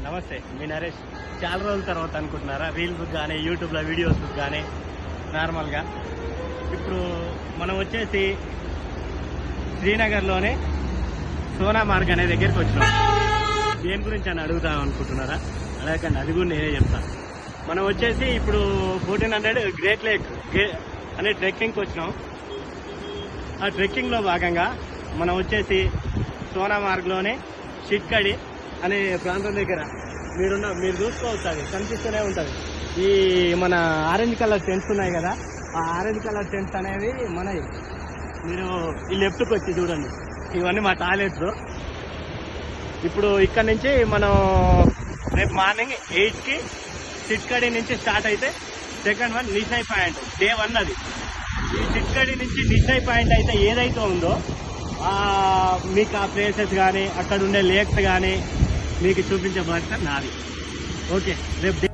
నమస్తే, మీ నరేష్. చాలా రోజుల తర్వాత అనుకుంటున్నారా, రీల్స్ కానీ యూట్యూబ్లో వీడియోస్ కానీ నార్మల్గా. ఇప్పుడు మనం వచ్చేసి శ్రీనగర్లోనే సోనా మార్గ్ అనే దగ్గరికి వచ్చినాం. దేని గురించి అని అడుగుతాం అనుకుంటున్నారా? అడగకండి, అది కూడా నేనే చెప్తాను. మనం వచ్చేసి ఇప్పుడు 1400 గ్రేట్ లేక్ అనే ట్రెక్కింగ్కి వచ్చినాం. ఆ ట్రెక్కింగ్లో భాగంగా మనం వచ్చేసి సోనా మార్గ్లోనే షిట్కడి అనే ప్రాంతం దగ్గర మీరు చూసుకోవచ్చు, అది కనిపిస్తూనే ఉంటుంది. ఈ మన ఆరెంజ్ కలర్ టెంట్స్ ఉన్నాయి కదా, ఆ ఆరెంజ్ కలర్ టెంట్స్ అనేవి మనవి. మీరు ఈ లెఫ్ట్కి వచ్చి చూడండి, ఇవన్నీ మా టాయిలెట్స్. ఇప్పుడు ఇక్కడ నుంచి మనం రేపు మార్నింగ్ 8కి షిట్కడి నుంచి స్టార్ట్ అయితే సెకండ్ వన్ నిషాయ్ పాయింట్, డే 1 అది. ఈ షిట్కడి నుంచి నిషాయ్ పాయింట్ అయితే ఏదైతే ఉందో మీకు ఆ ప్లేసెస్ కానీ అక్కడ ఉండే లేక్స్ కానీ మీకు చూపించే బాధ్యత నాది. ఓకే, రేపు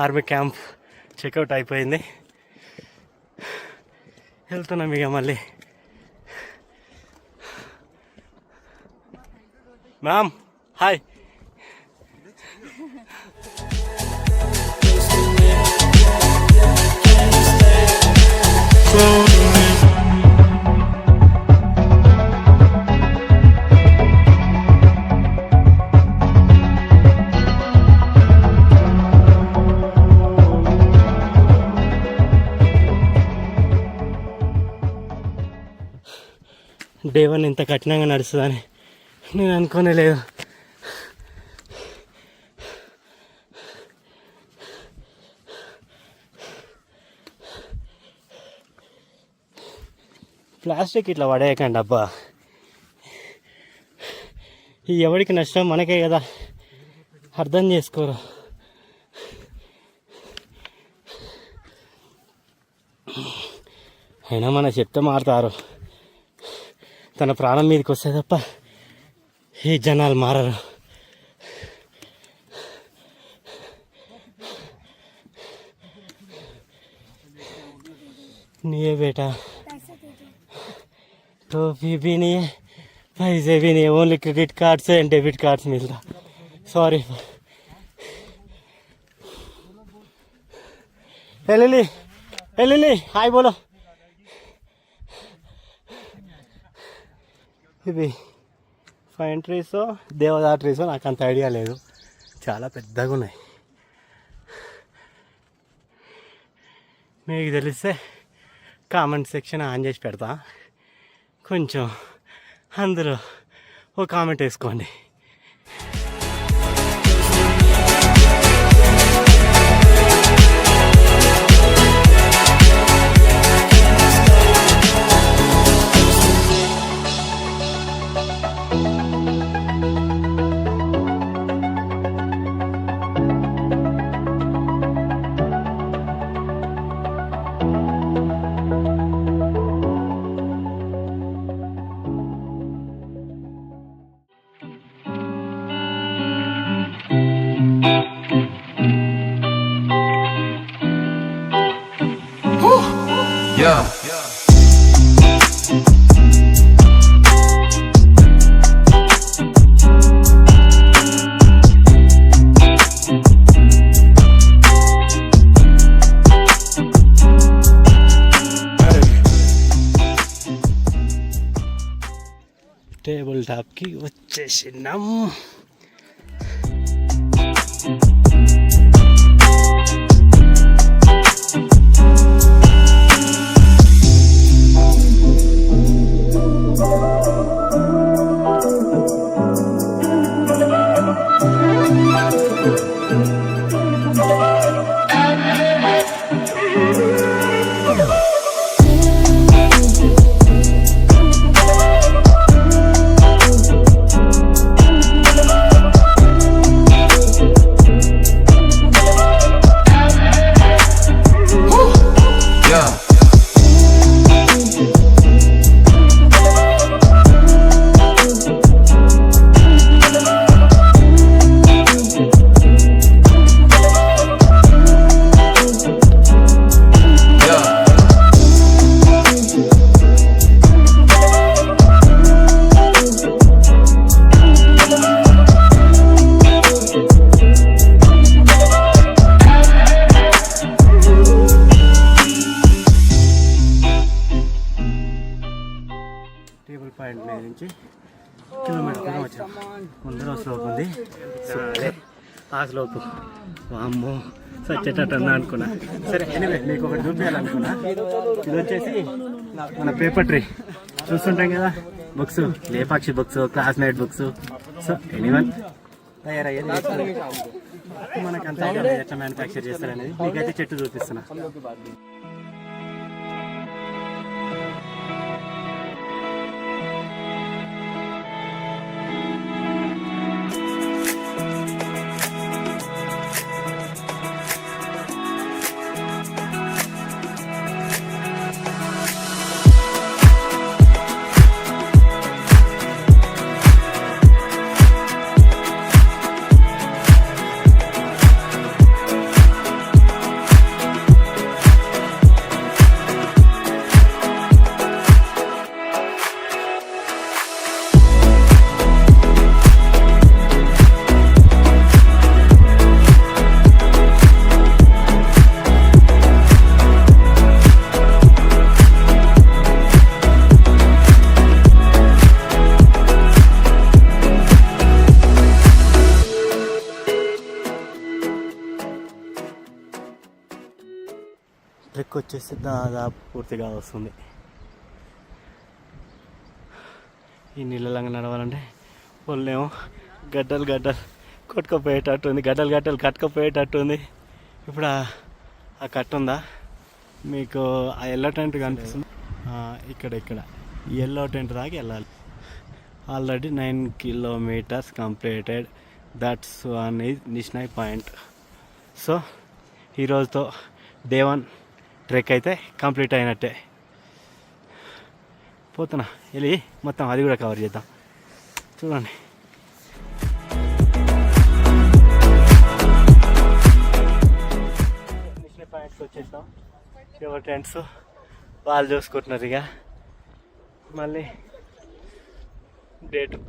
ఆర్మీ క్యాంప్ చెక్అవుట్ అయిపోయింది. వెళ్తున్నాం ఇక మళ్ళీ. Ma'am hi. డే 1 ఇంత కఠినంగా నడుస్తుందని నేను అనుకోనే లేదు. ప్లాస్టిక్ ఇట్లా పడేయకండి అబ్బా, ఈ ఎవరికి నష్టం మనకే కదా, అర్థం చేసుకోరు. అయినా మన చెప్తే మారుతారు, తన ప్రాణం మీదకి వస్తే తప్ప ఈ జనాలు మారరు. नहीं बेटा, टॉफी भी नहीं है, पैसे भी नहीं है, ओनली क्रेडिट कार्ड से एंड डेबिट कार्ड से मिलता. सॉरी. लिली हाय बोलो. ఇవి ఫైన్ ట్రీస్, దేవదారు ట్రీస్, నాకు అంత ఐడియా లేదు, చాలా పెద్దగా ఉన్నాయి. మీకు తెలిస్తే కామెంట్ సెక్షన్ ఆన్ చేసి పెడతా, కొంచెం అందులో ఓ కామెంట్ వేసుకోండి. Yeah. టేబుల్ టాప్కి వచ్చేసినాం. ముందర స్లోప్ ఉంది. అదే ఆ స్లోపు అమ్మో సచ్చేటట్టు అనుకున్నా. సరే ఎనివే మీకు ఒకటి చూపించాలనుకున్నా. ఇది వచ్చేసి మన పేపర్ ట్రీ చూస్తుంటాం కదా, books, Lepakshi books, classmate books. So anyone తయారయ్యేది మనకంతా ఎట్లా మ్యానుఫ్యాక్చర్ చేస్తారనేది మీకైతే చెట్టు చూపిస్తున్నా. ట్రెక్ వచ్చేసి దాదాపు పూర్తిగా వస్తుంది. ఈ నీళ్ళలాగా నడవాలంటే ఒళ్ళేమో గడ్డలు కొట్టుకుపోయేటట్టుంది, గడ్డలు కట్టుకుపోయేటట్టుంది. ఇప్పుడు ఆ కట్ట ఉందా మీకు, ఆ ఎల్లో టెంట్ కనిపిస్తుంది ఇక్కడ ఈ ఎల్లో టెంట్ దాకా వెళ్ళాలి. Already 9 kilometers completed. That's one is Nishnai point. So ఈరోజుతో డే 1 ట్రెక్ అయితే కంప్లీట్ అయినట్టే. పోతున్నా వెళ్ళి మొత్తం అది కూడా కవర్ చేద్దాం. చూడండి నిష్నే పాయింట్కి వచ్చేసాం. ఎవరి టెంట్స్ వాళ్ళు చూసుకుంటున్నారు. ఇక మళ్ళీ డే 2